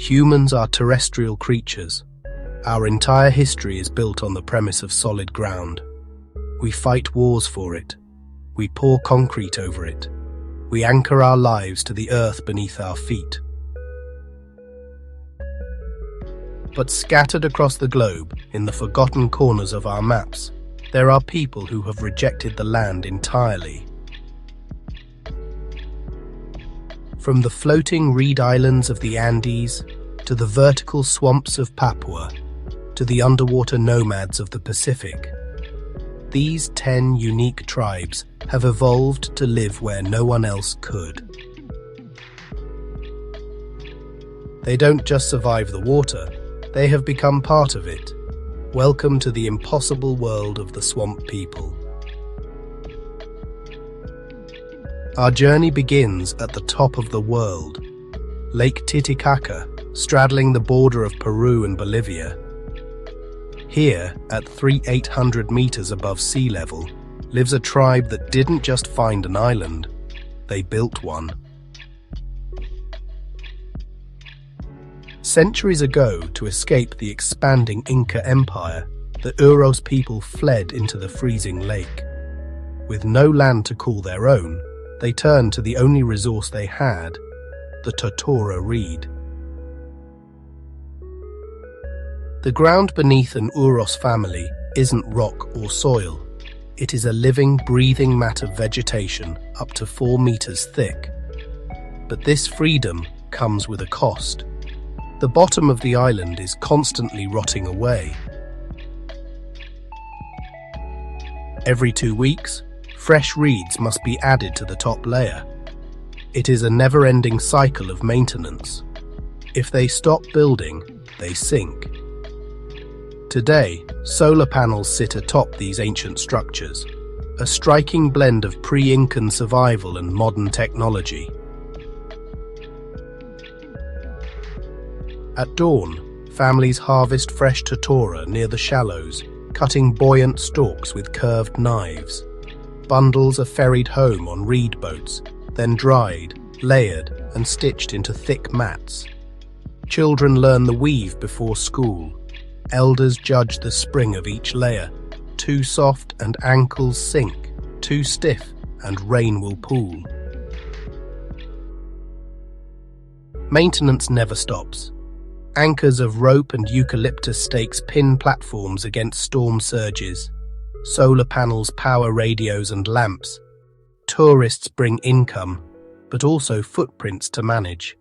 Humans are terrestrial creatures. Our entire history is built on the premise of solid ground. We fight wars for it. We pour concrete over it. We anchor our lives to the earth beneath our feet. But scattered across the globe, in the forgotten corners of our maps, there are people who have rejected the land entirely. From the floating reed islands of the Andes, to the vertical swamps of Papua, to the underwater nomads of the Pacific, these 10 unique tribes have evolved to live where no one else could. They don't just survive the water, they have become part of it. Welcome to the impossible world of the swamp people. Our journey begins at the top of the world, Lake Titicaca, straddling the border of Peru and Bolivia. Here, at 3,800 meters above sea level, lives a tribe that didn't just find an island, they built one. Centuries ago, to escape the expanding Inca Empire, the Uros people fled into the freezing lake. With no land to call their own, they turned to the only resource they had, the totora reed. The ground beneath an Uros family isn't rock or soil. It is a living, breathing mat of vegetation up to 4 meters thick. But this freedom comes with a cost. The bottom of the island is constantly rotting away. Every 2 weeks, fresh reeds must be added to the top layer. It is a never-ending cycle of maintenance. If they stop building, they sink. Today, solar panels sit atop these ancient structures, a striking blend of pre-Incan survival and modern technology. At dawn, families harvest fresh totora near the shallows, cutting buoyant stalks with curved knives. Bundles are ferried home on reed boats, then dried, layered, and stitched into thick mats. Children learn the weave before school. Elders judge the spring of each layer. Too soft and ankles sink, too stiff and rain will pool. Maintenance never stops. Anchors of rope and eucalyptus stakes pin platforms against storm surges. Solar panels power radios and lamps. Tourists bring income, but also footprints to manage.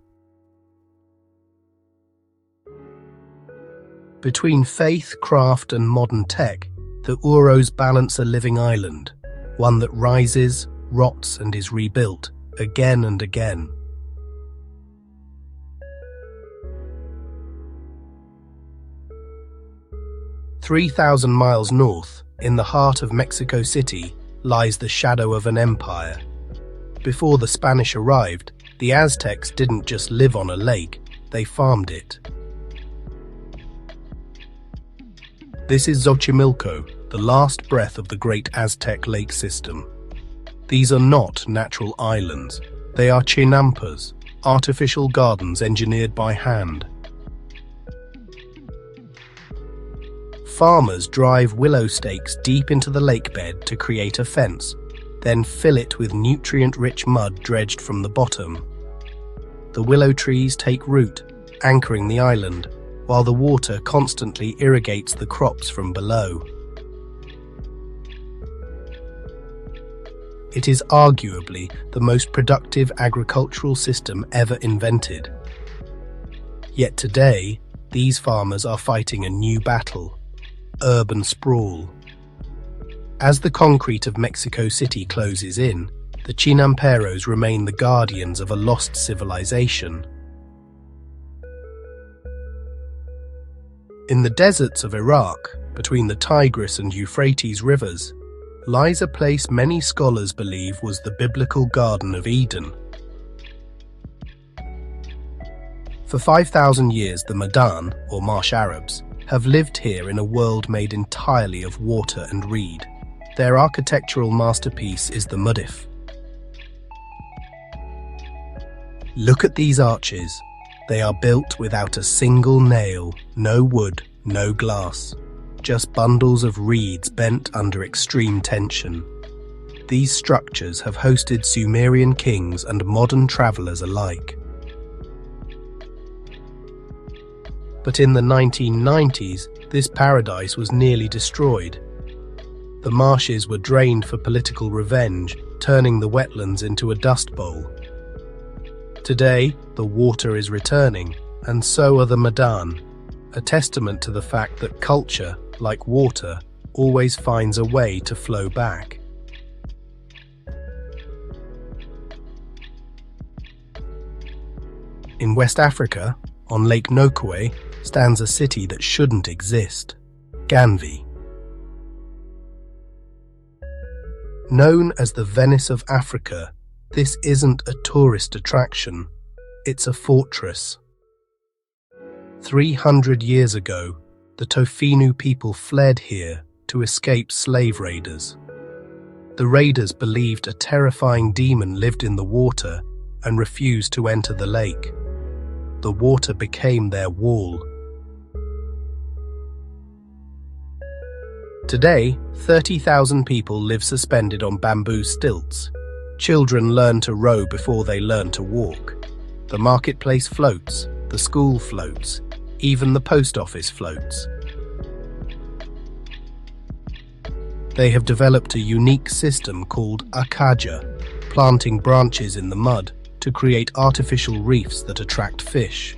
Between faith, craft, and modern tech, the Uros balance a living island, one that rises, rots, and is rebuilt again and again. "3,000 miles north, in the heart of Mexico City, lies the shadow of an empire. Before the Spanish arrived, the Aztecs didn't just live on a lake, they farmed it. This is Xochimilco, the last breath of the great Aztec lake system. These are not natural islands, they are Chinampas, artificial gardens engineered by hand. Farmers drive willow stakes deep into the lake bed to create a fence, then fill it with nutrient-rich mud dredged from the bottom. The willow trees take root, anchoring the island, while the water constantly irrigates the crops from below. It is arguably the most productive agricultural system ever invented. Yet today, these farmers are fighting a new battle: urban sprawl. As the concrete of Mexico City closes in, the Chinamperos remain the guardians of a lost civilization. In the deserts of Iraq, between the Tigris and Euphrates rivers, lies a place many scholars believe was the biblical Garden of Eden. For 5,000 years, the Madan, or Marsh Arabs, have lived here in a world made entirely of water and reed. Their architectural masterpiece is the Mudif. Look at these arches. They are built without a single nail, no wood, no glass, just bundles of reeds bent under extreme tension. These structures have hosted Sumerian kings and modern travelers alike. But in the 1990s, this paradise was nearly destroyed. The marshes were drained for political revenge, turning the wetlands into a dust bowl. Today, the water is returning, and so are the Madan, a testament to the fact that culture, like water, always finds a way to flow back. In West Africa, on Lake Nokwe, stands a city that shouldn't exist, Ganvie. Known as the Venice of Africa, this isn't a tourist attraction, it's a fortress. 300 years ago, the Tofinu people fled here to escape slave raiders. The raiders believed a terrifying demon lived in the water and refused to enter the lake. The water became their wall. Today, 30,000 people live suspended on bamboo stilts. Children learn to row before they learn to walk. The marketplace floats, the school floats, even the post office floats. They have developed a unique system called akaja, planting branches in the mud to create artificial reefs that attract fish.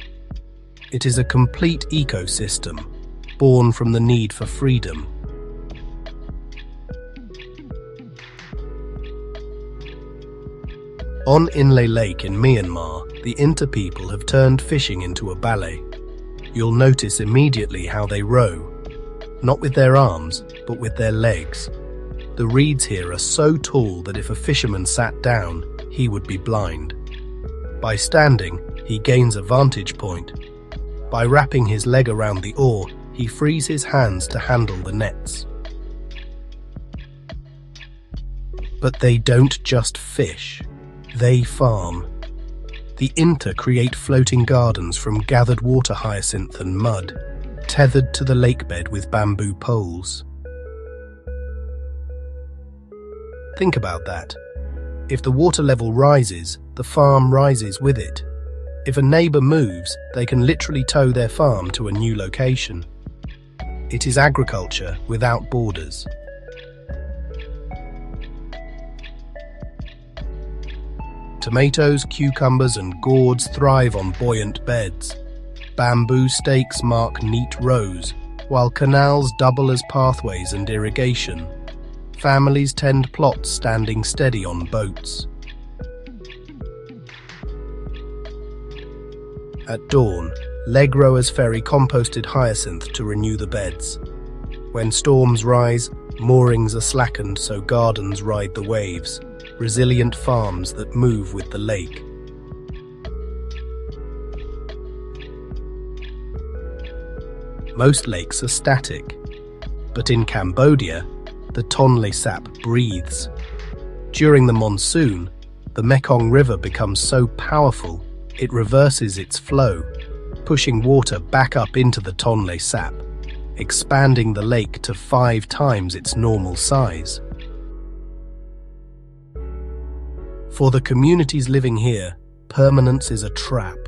It is a complete ecosystem, born from the need for freedom. On Inle Lake in Myanmar, the Intha people have turned fishing into a ballet. You'll notice immediately how they row, not with their arms, but with their legs. The reeds here are so tall that if a fisherman sat down, he would be blind. By standing, he gains a vantage point. By wrapping his leg around the oar, he frees his hands to handle the nets. But they don't just fish. They farm. The Intha create floating gardens from gathered water hyacinth and mud, tethered to the lakebed with bamboo poles. Think about that. If the water level rises, the farm rises with it. If a neighbour moves, they can literally tow their farm to a new location. It is agriculture without borders. Tomatoes, cucumbers and gourds thrive on buoyant beds. Bamboo stakes mark neat rows, while canals double as pathways and irrigation. Families tend plots standing steady on boats. At dawn, leg rowers ferry composted hyacinth to renew the beds. When storms rise, moorings are slackened so gardens ride the waves. Resilient farms that move with the lake. Most lakes are static, but in Cambodia, the Tonle sap breathes. During the monsoon, the Mekong River becomes so powerful it reverses its flow, pushing water back up into the Tonle sap, expanding the lake to 5 times its normal size. For the communities living here, permanence is a trap.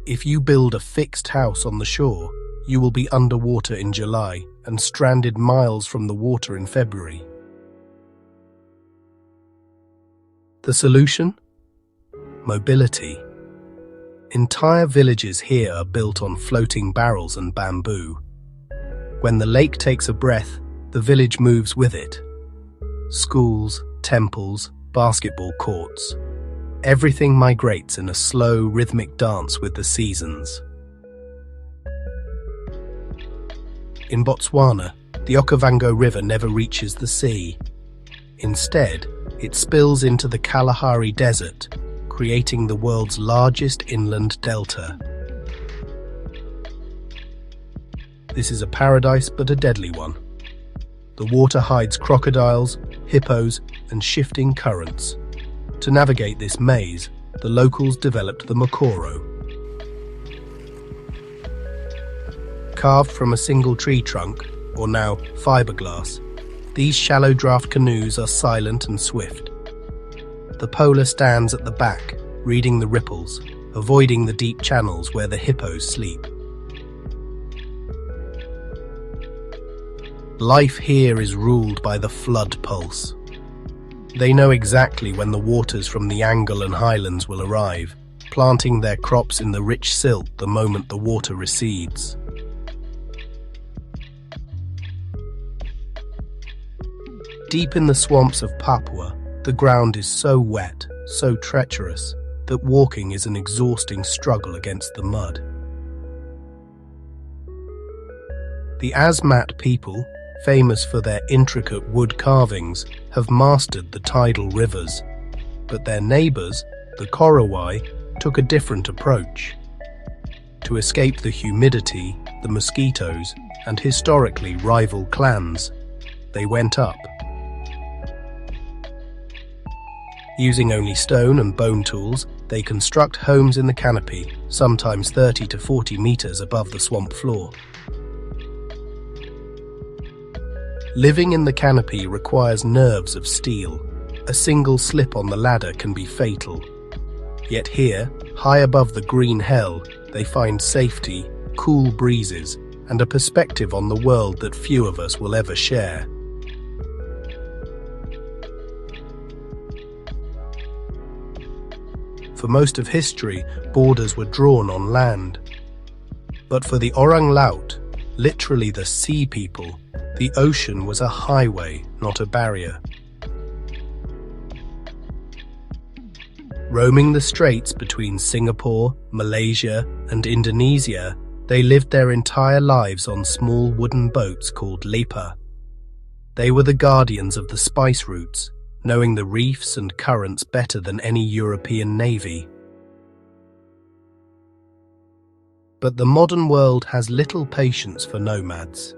If you build a fixed house on the shore, you will be underwater in July and stranded miles from the water in February. The solution? Mobility. Entire villages here are built on floating barrels and bamboo. When the lake takes a breath, the village moves with it. Schools, temples, basketball courts. Everything migrates in a slow, rhythmic dance with the seasons. In Botswana, the Okavango River never reaches the sea. Instead, it spills into the Kalahari Desert, creating the world's largest inland delta. This is a paradise but a deadly one. The water hides crocodiles, hippos, and shifting currents. To navigate this maze, the locals developed the Mokoro. Carved from a single tree trunk, or now fiberglass, these shallow draft canoes are silent and swift. The polar stands at the back, reading the ripples, avoiding the deep channels where the hippos sleep. Life here is ruled by the flood pulse. They know exactly when the waters from the Angle and Highlands will arrive, planting their crops in the rich silt the moment the water recedes. Deep in the swamps of Papua, the ground is so wet, so treacherous, that walking is an exhausting struggle against the mud. The Asmat people, famous for their intricate wood carvings, have mastered the tidal rivers, but their neighbours, the Korowai, took a different approach. To escape the humidity, the mosquitoes, and historically rival clans, they went up. Using only stone and bone tools, they construct homes in the canopy, sometimes 30 to 40 meters above the swamp floor. Living in the canopy requires nerves of steel. A single slip on the ladder can be fatal. Yet here, high above the green hell, they find safety, cool breezes, and a perspective on the world that few of us will ever share. For most of history, borders were drawn on land. But for the Orang Laut, literally the sea people, the ocean was a highway, not a barrier. Roaming the straits between Singapore, Malaysia, and Indonesia, they lived their entire lives on small wooden boats called lepa. They were the guardians of the spice routes, knowing the reefs and currents better than any European navy. But the modern world has little patience for nomads.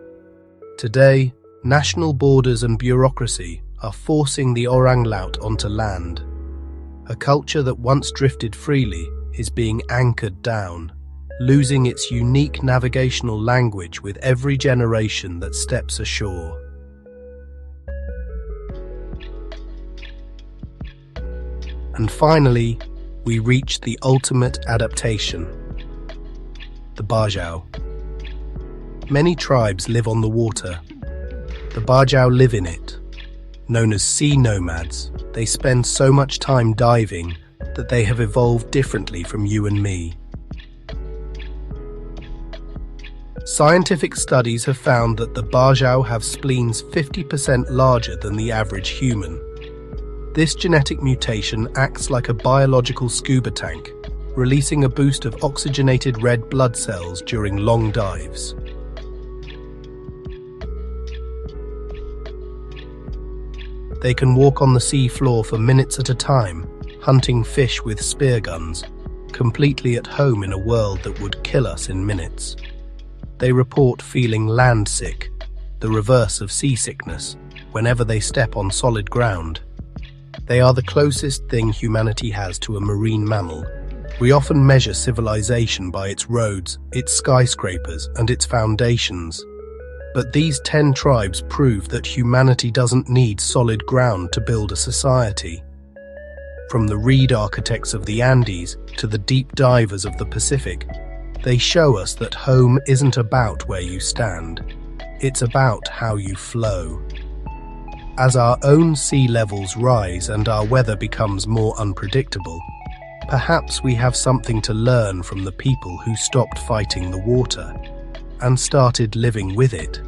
Today, national borders and bureaucracy are forcing the Orang Laut onto land. A culture that once drifted freely is being anchored down, losing its unique navigational language with every generation that steps ashore. And finally, we reach the ultimate adaptation, the Bajau. Many tribes live on the water. The Bajau live in it. Known as sea nomads, they spend so much time diving that they have evolved differently from you and me. Scientific studies have found that the Bajau have spleens 50% larger than the average human. This genetic mutation acts like a biological scuba tank, releasing a boost of oxygenated red blood cells during long dives. They can walk on the sea floor for minutes at a time, hunting fish with spear guns, completely at home in a world that would kill us in minutes. They report feeling landsick, the reverse of seasickness, whenever they step on solid ground. They are the closest thing humanity has to a marine mammal. We often measure civilization by its roads, its skyscrapers, and its foundations. But these 10 tribes prove that humanity doesn't need solid ground to build a society. From the reed architects of the Andes to the deep divers of the Pacific, they show us that home isn't about where you stand. It's about how you flow. As our own sea levels rise and our weather becomes more unpredictable, perhaps we have something to learn from the people who stopped fighting the water and started living with it.